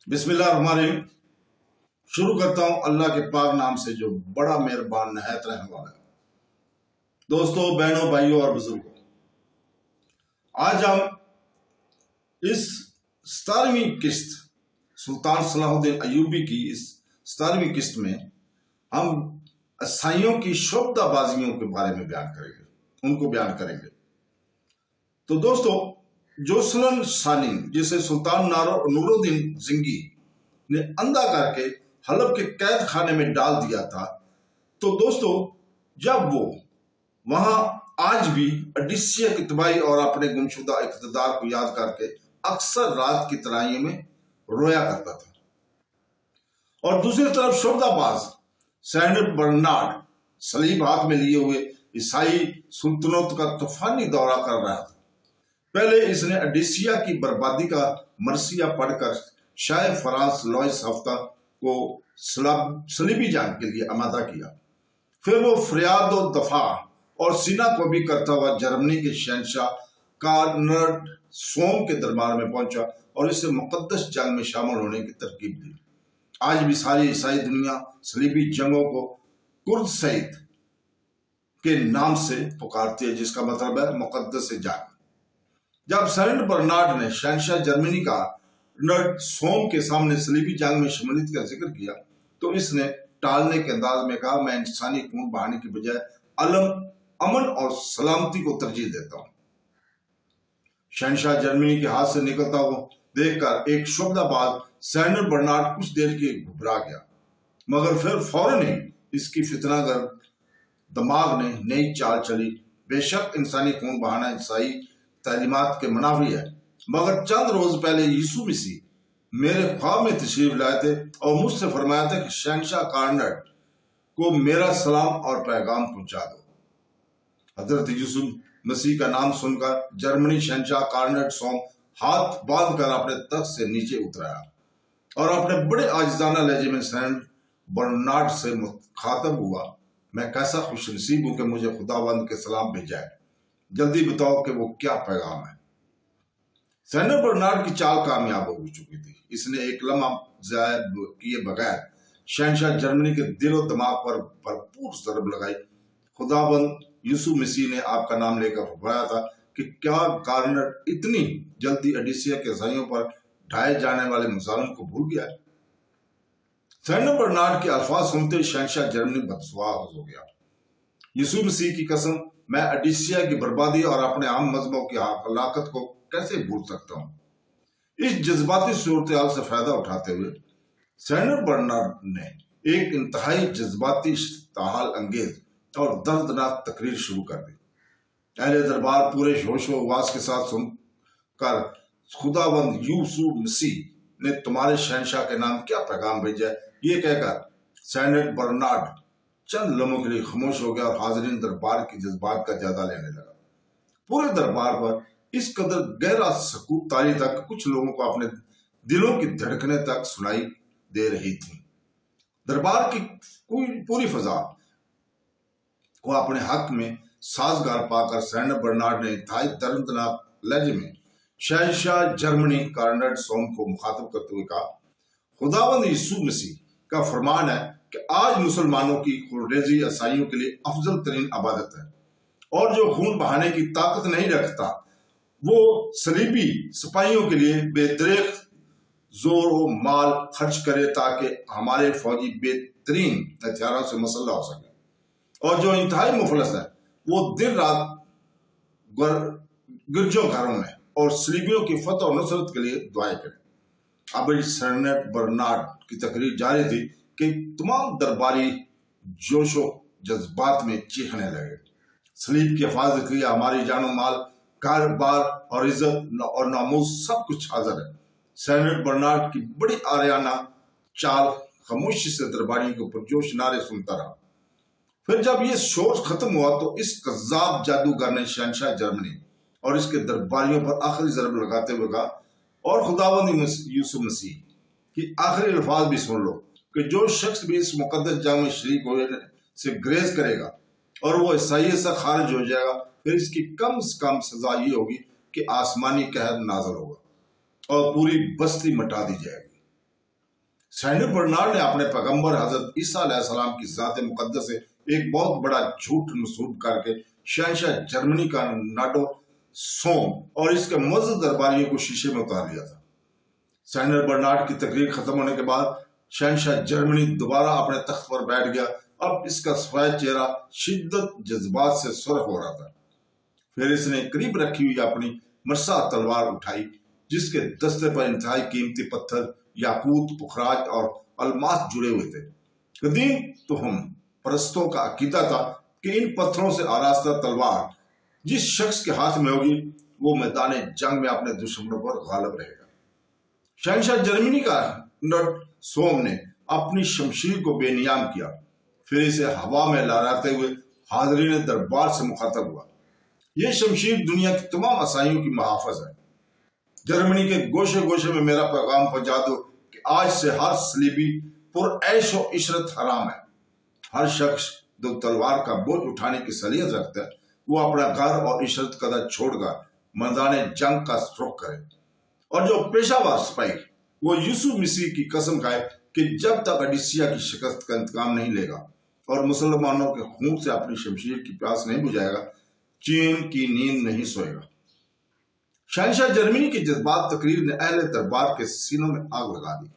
बिस्मिल्लाहिर्रहमानिर्रहीम। शुरू करता हूँ अल्लाह के पाक नाम से जो बड़ा मेहरबान नहायत रहने वाला है। दोस्तों, बहनों, भाइयों और बुजुर्गों, आज हम इस 17वीं किस्त सुल्तान सलाहुद्दीन अय्यूबी की इस 17वीं किस्त में हम ईसाइयों की शोभदाबाजियों के बारे में उनको बयान करेंगे। तो दोस्तों, जोसलन सानी जिसे सुल्तान नूरुद्दीन जिंगी ने अंधा करके हलब के कैद खाने में डाल दिया था, तो दोस्तों जब वो वहां आज भी ओडिसिया की तबाही और अपने गुमशुदा इक़्तिदार को याद करके अक्सर रात की तराइयों में रोया करता था, और दूसरी तरफ शोभदाबाज सेंट बर्नार्ड सलीब हाथ में लिए हुए ईसाई सुल्तनत का तूफानी दौरा कर रहा था। पहले इसने ओडिसिया की बर्बादी का मरसिया पढ़कर शाह फ्रांस लॉइस हफ्ता को सलीबी जंग के लिए आमादा किया। फिर वो फरियाद और दफा और सीना को भी करता हुआ जर्मनी के शहंशाह कार्नड सोम के दरबार में पहुंचा और इसे मुकद्दस जंग में शामिल होने की तरकीब दी। आज भी सारी ईसाई दुनिया सलीबी जंगों को कुर्द के नाम से पुकारती है, जिसका मतलब है मुकद्दस जंग। जब सेंट बर्नार्ड ने शहंशाह जर्मनी का कार्नड सोम के सामने सलीबी जंग में शमूलियत का जिक्र किया, तो इसने टालने के अंदाज में कहा, मैं इंसानी खून बहाने की बजाय अमन और सलामती को तरजीह देता हूं। शहंशाह जर्मनी के हाथ से निकलता हुआ देखकर एक शोभदाबाज सेंट बर्नार्ड कुछ देर के घबरा गया, मगर फिर फौरन ही इसकी फितनागर दिमाग ने नई चाल चली। बेशक इंसानी खून बहाना ईसाई तालीमात के मुनाफी है, मगर चंद रोज पहले यीशु मसीह मेरे ख्वाब में तशरीफ लाए थे और मुझसे फरमाया था कि शहंशाह कार्नड को मेरा सलाम और पैगाम पहुंचा दो। हजरत यीशु मसीह का नाम सुनकर जर्मनी शहंशाह कार्नड सोम हाथ बांध कर अपने तख्त से नीचे उतराया और अपने बड़े आजिजाना लहजे में सेंट बर्नार्ड से मुखातब हुआ, मैं कैसा खुशनसीब हूं कि मुझे खुदावंद के सलाम भेजा है। जल्दी बताओ कि वो क्या पैगाम है। सेंट बर्नार्ड की चाल कामयाब हो चुकी थी। इसने एक लम्हा ज़ाया किए बगैर शहंशाह जर्मनी के दिलो दिमाग पर भरपूर ज़रब लगाई। खुदाबंद यीशु मसीह ने आपका नाम लेकर फरमाया था कि क्या कार्नड इतनी जल्दी ओडिसिया के ईसाइयों पर ढाए जाने वाले मुजालिम को भूल गया है? सेंट बर्नार्ड के अल्फाज सुनते शहंशाह जर्मनी बदसुआ हो गया। यीशु मसीह की कसम, मैं ओडिसिया की बर्बादी और अपने आम मजहबों की हलाकत को कैसे भूल सकता हूँ। इस जज्बाती सूरत हाल से फायदा उठाते हुए सेंट बर्नार्ड ने एक इंतहाई जज्बाती इश्तिहाल अंगेज और दर्दनाक तकरीर शुरू कर दी। अहले दरबार पूरे होशो हवास के साथ सुनकर खुदावंद यीशु मसीह ने तुम्हारे शहंशाह के नाम क्या पैगाम भेजा है, ये कहकर सेंट बर्नार्ड चंद लम्हों के लिए खामोश हो गया और हाजरीन दरबार के जज्बात का जायजा लेने लगा। पूरे दरबार पर इस कदर गहरा सकूत तारी था कि कुछ लोगों को अपने दिलों की धड़कनें तक सुनाई दे रही थी। दरबार की पूरी फजा को अपने हक में साजगार पाकर सेंट बर्नार्ड ने इंतहाई दर्दनाक लहजे में शहंशाह जर्मनी कार्नड सोम को मुखातब करते हुए कहा, खुदावंद यीशु मसीह का फरमान है कि आज मुसलमानों की खुरेजी ईसाइयों के लिए अफजल तरीन इबादत है, और जो खून बहाने की ताकत नहीं रखता वो सलीबी सिपाहियों के लिए बेदरेक जोर और माल खर्च करे ताकि हमारे फौजी बेहतरीन हथियारों से मुसल्लह हो सके, और जो इंतहाई मुफलस है वो दिन रात गिरजों घरों में और सलीबियों की फतह और नुसरत के लिए दुआएं करें। अब सेंट बर्नार्ड की तकरीर जारी थी कि तमाम दरबारी जोशो जज्बात में चीखने लगे। सलीब की हिफाजत के लिए हमारी जानो माल, घर बार और इज्जत और नामूस सब कुछ हाजिर है। सेंट बर्नार्ड की बड़ी आरियाना चाल खामोशी से दरबारियों के पुरजोश नारे सुनता रहा। फिर जब ये शोर खत्म हुआ तो इस कज़्ज़ाब जादूगर ने शहंशाह जर्मनी और इसके दरबारियों पर आखिरी ज़रब लगाते हुए कहा, और खुदावंद यीशु मसीह की आखिरी अल्फाज भी सुन लो कि जो शख्स भी इस मुकद्दस जंग में शरीक होने से ग्रेज करेगा और वो ईसाइयत से खारिज हो जाएगा, फिर इसकी कम से कम सजा ये होगी कि आसमानी कहर नाज़िल होगा और पूरी बस्ती मिटा दी जाएगी। सैनिक बर्नार्ड ने अपने पैगंबर हजरत ईसा अलैहिस्सलाम की ज़ात मुकद्दस से एक बहुत बड़ा झूठ मंसूब करके शहंशाह जर्मनी का नाडो सोम और इसके मौजूद दरबारियों को शीशे में उतार लिया था। सैनिक बर्नार्ड की तकरीर खत्म होने के बाद शहंशाह जर्मनी दोबारा अपने तख्त पर बैठ गया। अब इसका सफेद चेहरा शिद्दत जज्बात से सुर्ख हो रहा था। फिर इसने करीब रखी हुई अपनी मरसा तलवार उठाई, जिसके दस्ते पर इंतहाई कीमती पत्थर, याकूत, पुखराज और अलमास जुड़े हुए थे। कदीम तो हम परस्तों का अकीदा था कि इन पत्थरों से आरास्ता तलवार जिस शख्स के हाथ में होगी वो मैदान जंग में अपने दुश्मनों पर गालिब रहेगा। शहंशाह जर्मनी का नट सोम ने अपनी शमशीर को बेनियाम किया, फिर इसे हवा में लहराते हुए हाज़रीन दरबार से मुखातब हुआ। ये शमशीर दुनिया की तमाम असाइयों की मुहाफ़िज़ है। जर्मनी के गोशे गोशे में मेरा पैगाम पहुंचा दो कि आज से हर सलीबी पुरऐश व इशरत हराम है। हर शख्स जो तलवार का बोझ उठाने की सलीयत रखता है वो अपना घर और इशरत कदर छोड़कर मैदान जंग का रुख करे, और जो पेशावर सिपाही वो यूसुफ मसीह की कसम खाए कि जब तक अडिसिया की शिकस्त का इंतकाम नहीं लेगा और मुसलमानों के खून से अपनी शमशीर की प्यास नहीं बुझाएगा, चीन की नींद नहीं सोएगा। शहंशाह जर्मनी की जज्बात तकरीर ने अहले दरबार के सीनों में आग लगा दी।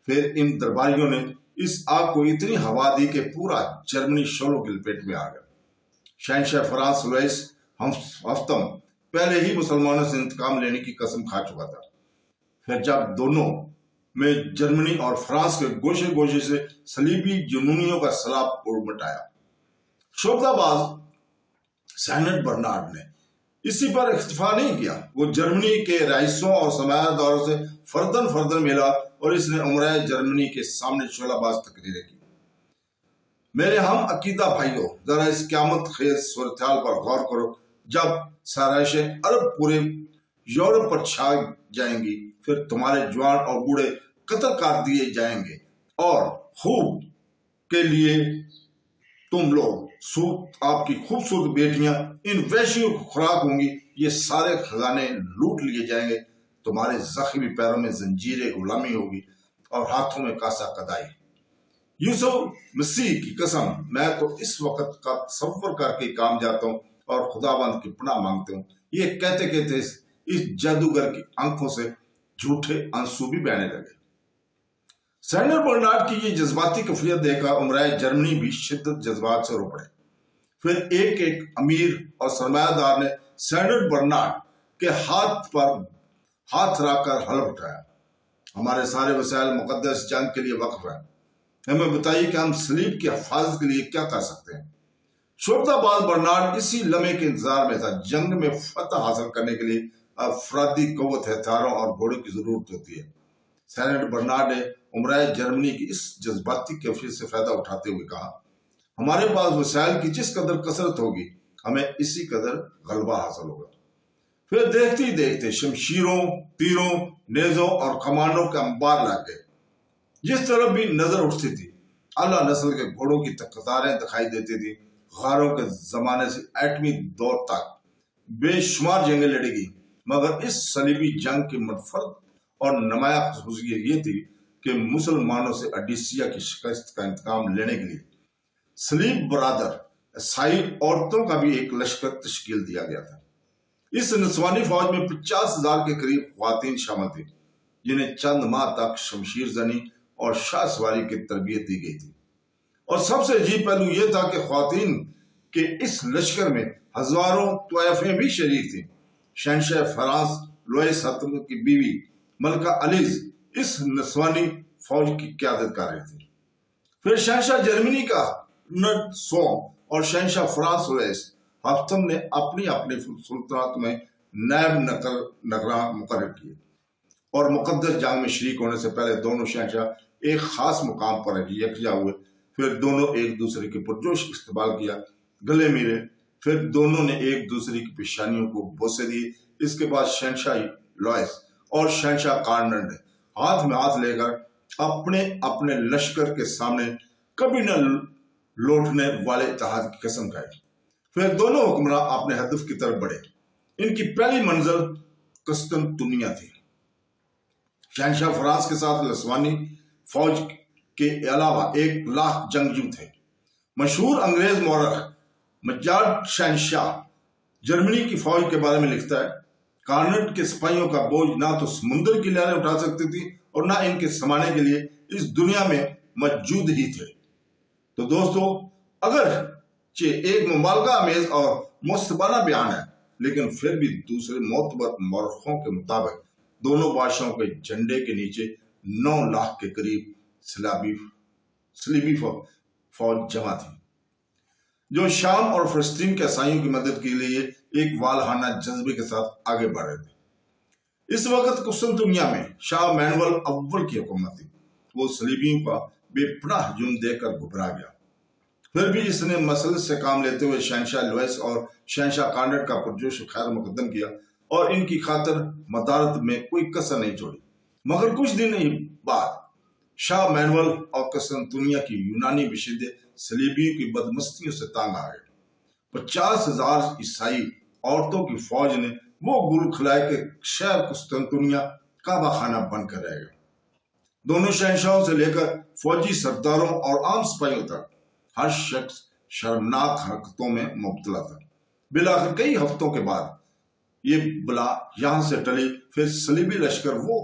फिर इन दरबारियों ने इस आग को इतनी हवा दी कि पूरा जर्मनी शोलों की लपेट में आ गया। शहंशाह फ्रांस लुईस हफ्तम पहले ही मुसलमानों से इंतकाम लेने की कसम खा चुका था। फिर जब दोनों में जर्मनी और फ्रांस के गोशे गोशे से सलीबी जुनूनियों का सलाब उड़ मटाया, शोबदाबाज सैनिक बर्नार्ड ने इसी पर इख्तिफा नहीं किया। वो जर्मनी के रईसों और सरमायादारों से फर्दन मिला और इसने उमरा जर्मनी के सामने शोलाबाज तकरीरें की। मेरे हम अकीदा भाइयों, जरा इस क़यामत खेज सूरत-ए-हाल पर गौर करो। जब साराइश अरब पूरे यूरोप पर छा जाएंगी, फिर तुम्हारे जवान और बूढ़े कत्ल कर दिए जाएंगे और खूब के लिए तुम लोग आपकी खूबसूरत बेटियां इन वैश्यों की खुराक होंगी। ये सारे खजाने लूट लिए जाएंगे। तुम्हारे जख्मी पैरों में जंजीरें गुलामी होगी और हाथों में कासा कदाई। यूसुफ मसीह की कसम, मैं तो इस वक्त का तसव्वुर करके काम जाता हूँ और खुदाबंद की पनाह मांगता हूँ। ये कहते कहते इस जादूगर की आंखों से झूठे आंसू भी बहने लगे। सैनिक बर्नार्ड की ये जज्बाती कैफियत देखकर उमराए जर्मनी भी शिद्दत जज्बात से रो पड़े। फिर एक एक अमीर और सरमायादार ने सैनिक बर्नार्ड के हाथ पर हाथ रखकर हल्फ उठाया। हमारे सारे वसाइल मुकद्दस जंग के लिए वक्फ है, हमें बताइए कि हम सलीब की हिफाजत के लिए क्या कर सकते हैं। शोबदाबाज बर्नार्ड इसी लम्हे के इंतजार में था। जंग में फतह हासिल करने के लिए अफरादी क़ुव्वत, हथियारों और घोड़ों की जरूरत होती है। सैनिक बर्नार्ड ने उमराए जर्मनी की इस जज्बाती कैफियत से फायदा उठाते हुए कहा, हमारे पास वसाइल की जिस कदर कसरत होगी, हमें इसी कदर गलबा हासिल होगा। फिर देखते ही देखते शमशीरों, तीरों, नेजों और कमानों के अंबार लग गए। जिस तरफ भी नजर उठती थी, आला नस्ल के घोड़ों की कतारें दिखाई देती थी। गारों के जमाने से एटमी दौर तक बेशुमार जंगें लड़ी गई, मगर इस सलीबी जंग की मुनफरद और नुमाया खसूसियत ये थी कि मुसलमानों से अडिसिया की शिकस्त का इंतकाम लेने के लिए सलीब बरादर ईसाई औरतों का भी एक लश्कर तश्कील दिया गया था। इस नस्वानी फौज में 50,000 के करीब ख्वातीन शामिल थी, जिन्हें चंद माह तक शमशीर जनी और शाह सवारी की तरबियत दी गई थी। और सबसे अजीब पहलू यह था कि ख्वातीन के इस लश्कर में हजारों तवायफें भी शरीक थी। शहंशाह फ्रांस लुईस हफ्तम की बीवी मलका अलीज इस नस्वानी फौज की क्यादत कर रही थी। फिर शहंशाह जर्मनी का नट सोम और शहंशाह फ्रांस लुईस हफ्तम ने अपनी अपनी सुल्तानत में नायब नगरान मुकर्रर किए और मुकद्दस जंग में शरीक होने से पहले दोनों शहंशाह एक खास मुकाम पर यकजा हुए। फिर दोनों एक दूसरे के पुरजोश इस्तकबाल किया, गले मिले। फिर दोनों ने एक दूसरे की पेशानियों को बोसे दिए। इसके बाद शहंशाह लुईस और शहंशाह कार्नर ने हाथ में हाथ लेकर अपने अपने लश्कर के सामने कभी न लौटने वाले इत्तेहाद की कसम खाई। फिर दोनों हुक्मरान अपने हदफ की तरफ बढ़े। इनकी पहली मंजिल कस्तंतुनिया थी। शहंशाह फ्रांस के साथ लसवानी فوج کے علاوہ 1,00,000 جنگجو تھے۔ مشہور انگریز مورخ مجارڈ شہنشاہ جرمنی کی فوج کے بارے میں لکھتا ہے، کارنٹ کے سپاہیوں کا بوجھ نہ تو سمندر کی لہریں اٹھا سکتی تھی اور نہ ان کے سمانے کے لیے اس دنیا میں موجود ہی تھے۔ تو دوستو، اگرچہ ایک مبالغہ آمیز اور مستبانہ بیان ہے، لیکن پھر بھی دوسرے معتبر مورخوں کے مطابق دونوں بادشاہوں کے جھنڈے کے نیچے 9,00,000 کے قریب صلیبی فوج جمع تھی، جو شام اور فلسطین کے عیسائیوں کی مدد کے لیے ایک والہانہ جذبے کے ساتھ آگے بڑھ رہے تھے۔ اس وقت قسطنطنیہ میں شاہ مینول اول کی حکومت تھی۔ وہ صلیبیوں کا بے پناہ ہجوم دیکھ کر گھبرا گیا، پھر بھی اس نے مسلط سے کام لیتے ہوئے شہنشاہ لوئس اور شہنشاہ کارنٹ کا پرجوش خیر مقدم کیا اور ان کی خاطر مدارت میں کوئی کسر نہیں چھوڑی۔ مگر کچھ دن بعد شاہ مینول اور قسطنطنیہ کی یونانی باشندے صلیبیوں کی بدمستیوں سے تانگ آ گئے۔ 50,000 عیسائی عورتوں کی فوج نے وہ گل کھلائے کہ شہر قسطنطنیہ کعبہ خانہ بن کر رہ گیا۔ دونوں شہنشاہوں سے لے کر فوجی سرداروں اور عام سپاہیوں تک ہر شخص شرمناک حرکتوں میں مبتلا تھا۔ بالآخر کئی ہفتوں کے بعد یہ بلا یہاں سے ٹلی، پھر صلیبی لشکر وہ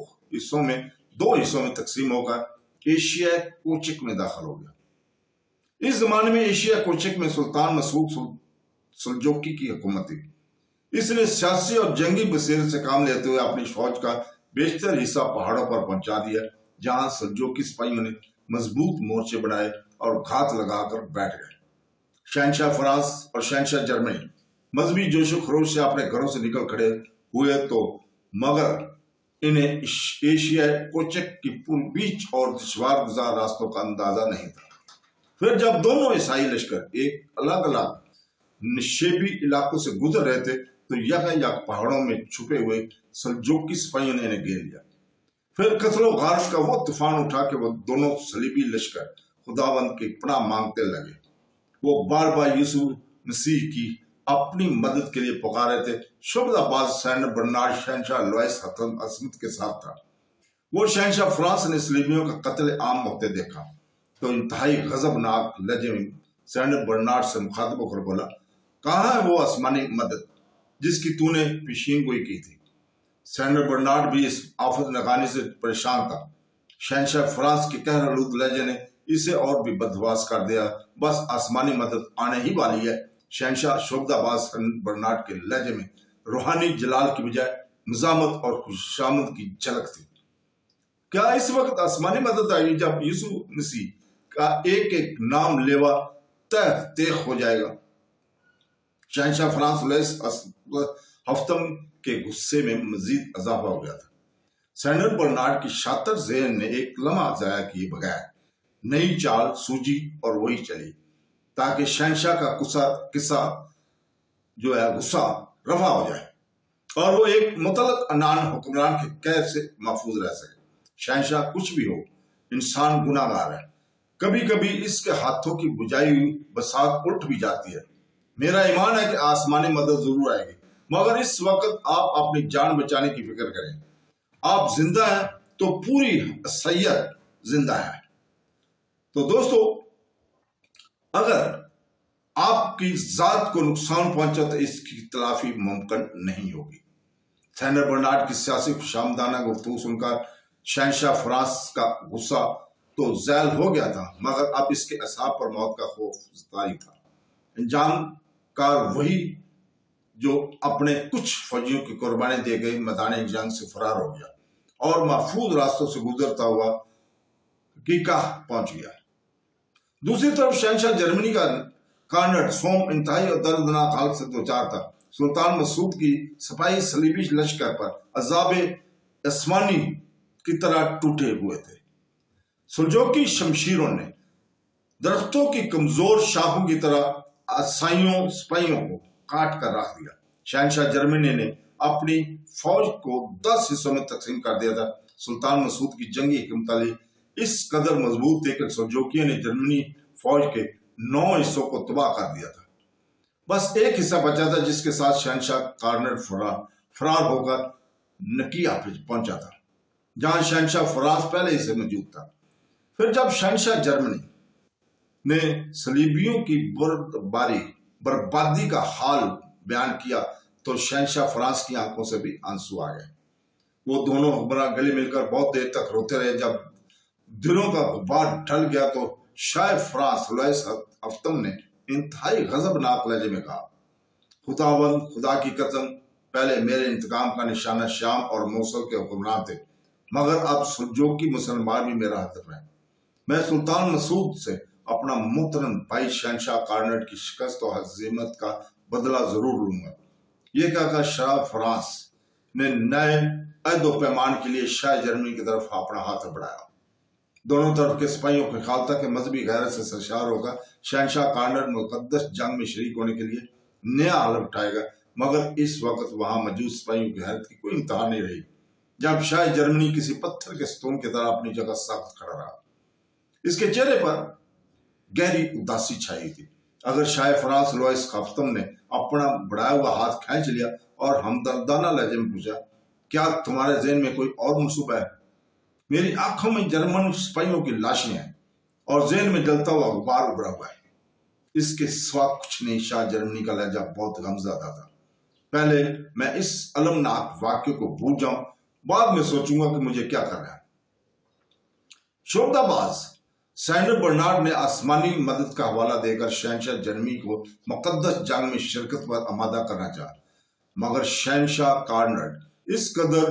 دو حصوں میں تقسیم ہو کر ایشیا کوچک میں داخل ہو گیا۔ اس زمانے میں ایشیا کوچک میں سلطان مسعود سلجوقی کی حکومت تھی۔ اس نے سیاسی اور جنگی بصیرت سے کام لیتے ہوئے اپنی فوج کا بیشتر حصہ پہاڑوں پر پہنچا دیا، جہاں سلجوقی سپاہیوں نے مضبوط مورچے بنائے اور گھات لگا کر بیٹھ گئے۔ شہنشاہ فرانس اور شہنشاہ جرمنی مذہبی جوش و خروش سے اپنے گھروں سے نکل کھڑے ہوئے تو مگر انہیں ایشیا کوچک کی پور بیچ اور دشوار گزار راستوں کا اندازہ نہیں تھا۔ پھر جب دونوں عیسائی لشکر ایک الگ الگ نشیبی علاقوں سے گزر رہے تھے تو یک پہاڑوں میں چھپے ہوئے سلجوقی سپاہیوں نے انہیں گھیر لیا۔ پھر قتل و غارت کا وہ طوفان اٹھا کہ وہ دونوں صلیبی لشکر خداوند کی پناہ مانگتے لگے۔ وہ بار بار یسوع مسیح کی اپنی مدد کے لیے پکارے تھے۔ شبدہ باز سینٹ برنارڈ شہنشاہ لوئس عصمت کے ساتھ تھا۔ وہ شہنشاہ فرانس نے صلیبیوں کا قتل عام ہوتے دیکھا تو انتہائی غضبناک لہجے میں سینٹ برنارڈ سے مخاطب ہو کر بولا، کہاں ہے وہ آسمانی مدد جس کی تو نے پیشین گوئی کی تھی؟ سینٹ برنارڈ بھی اس آفت نگانی سے پریشان تھا۔ شہنشاہ فرانس کے قہر آلود لہجے نے اسے اور بھی بدحواس کر دیا۔ بس آسمانی مدد آنے ہی والی ہے۔ شہنشاہ شبدہ باز سینٹ برنارڈ کے لہجے میں روحانی جلال کی بجائے مزاحمت اور خوشامد کی جھلک تھی۔ کیا اس وقت آسمانی مدد آئی جب یسوع مسیح کا ایک ایک نام لیوا تیغ ہو جائے گا؟ شہنشاہ فرانس لوئس ہفتم کے غصے میں مزید اضافہ ہو گیا تھا۔ سینٹ برنارڈ کی شاطر ذہن نے ایک لمحہ ضائع کیے بغیر نئی چال سوجی اور وہی چلی تاکہ شہنشاہ کا غصہ رفع ہو جائے اور وہ ایک مطلق عنان حکمران کے قہر سے محفوظ رہ سکے۔ شہنشاہ کچھ بھی ہو، انسان گناہ گار ہے، کبھی کبھی اس کے ہاتھوں کی بجائی ہوئی بساط الٹ بھی جاتی ہے۔ میرا ایمان ہے کہ آسمانی مدد ضرور آئے گی، مگر اس وقت آپ اپنی جان بچانے کی فکر کریں۔ آپ زندہ ہیں تو پوری عیسائیت زندہ ہے۔ تو دوستو، اگر آپ کی ذات کو نقصان پہنچا تو اس کی تلافی ممکن نہیں ہوگی۔ سینٹ برنارڈ کی سیاسی خوشامدانہ گفتگو سن کر شہنشاہ فرانس کا غصہ تو زائل ہو گیا تھا، مگر اب اس کے اعصاب پر موت کا خوف طاری تھا۔ انجام کار وہی جو اپنے کچھ فوجیوں کی قربانی دے گئے میدان جنگ سے فرار ہو گیا اور محفوظ راستوں سے گزرتا ہوا کیکا پہنچ گیا۔ دوسری طرف شہنشاہ جرمنی کا کارنٹ سوم انتہائی اور دردناک حالت سے دوچار تھا۔ سلطان مسعود کی سپاہی صلیبی لشکر پر عذاب آسمانی کی طرح ٹوٹے ہوئے تھے۔ سلجوقی شمشیروں نے درختوں کی کمزور شاخوں کی طرح عیسائیوں سپاہیوں کو کاٹ کر رکھ دیا۔ شہنشاہ جرمنی نے اپنی فوج کو 10 حصوں میں تقسیم کر دیا تھا۔ سلطان مسعود کی جنگی حکمت عملی اس قدر مضبوط تھی کہ سلجوقیوں نے جرمنی فوج کے 9 حصوں کو تباہ کر دیا تھا۔ بس ایک حصہ بچا تھا جس کے ساتھ شہنشاہ کارنٹ فرار ہو کر نکیا پہنچا تھا، جہاں شہنشاہ فرانس پہلے ہی سے موجود تھا۔ پھر جب شہنشاہ جرمنی نے صلیبیوں کی بربادی کا حال بیان کیا تو شہنشاہ فرانس کی آنکھوں سے بھی آنسو آ گئے۔ وہ دونوں حکمراں گلے مل کر بہت دیر تک روتے رہے۔ جب دلوں کا غبار ڈھل گیا تو شاہ فرانس لوئس افتم نے انتہائی غضبناک لہجے میں کہا، خداوند خدا کی قسم، پہلے میرے انتقام کا نشانہ شام اور موصل کے حکمران تھے، مگر اب سلجوقی مسلمان بھی میرا ہدف ہے۔ میں سلطان مسعود سے اپنا محترم بھائی شہنشاہ کارنٹ کی شکست اور ہزیمت کا بدلہ ضرور لوں گا۔ یہ کہہ کر شاہ فرانس نے نئے عہد و پیمان کے لیے شاہ جرمنی کی طرف اپنا ہاتھ بڑھایا۔ دونوں طرف کے سپاہیوں کو خیال تھا کہ مذہبی غیرت سے سرشار ہوگا شہنشاہ کارنٹ مقدس جنگ میں شریک ہونے کے لیے نیا حلف اٹھائے گا، مگر اس وقت وہاں موجود سپاہیوں کی حیرت کی کوئی انتہا نہیں رہی جب شاہ جرمنی کسی پتھر کے ستون کی طرح اپنی جگہ سخت کھڑا رہا۔ اس کے چہرے پر گہری اداسی چھائی تھی۔ اگر شاہ فرانس لوئس افتم نے اپنا بڑھایا ہوا ہاتھ کھینچ لیا اور ہمدردانہ لہجے میں پوچھا، کیا تمہارے ذہن میں کوئی اور منصوبہ ہے؟ میری آنکھوں میں جرمن سپاہیوں کی لاشیں ہیں اور ذہن میں جلتا ہوا غبار ابھرا ہوا ہے۔ اس کے سوا کچھ نہیں۔ شاہ جرمنی کا لہجہ بہت غمزدہ تھا۔ پہلے میں اس المناک واقعے کو بھول جاؤں، بعد میں سوچوں گا کہ مجھے کیا کرنا ہے۔ شعبدہ باز سینٹ برنارڈ نے آسمانی مدد کا حوالہ دے کر شہنشاہ جرمنی کو مقدس جنگ میں شرکت پر آمادہ کرنا چاہا، مگر شہنشاہ کارنٹ اس قدر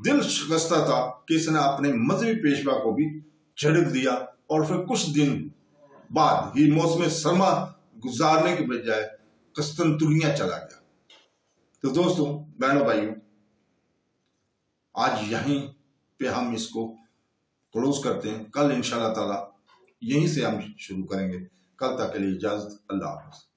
دل شکستہ تھا کہ اس نے اپنے مذہبی پیشوا کو بھی جھڑک دیا اور پھر کچھ دن بعد ہی موسم سرما گزارنے کے بجائے قسطنطنیہ چلا گیا۔ تو دوستوں، بہنوں بھائیوں، آج یہیں پہ ہم اس کو کلوز کرتے ہیں۔ کل انشاءاللہ تعالی یہیں سے ہم شروع کریں گے۔ کل تک کے لیے اجازت، اللہ حافظ۔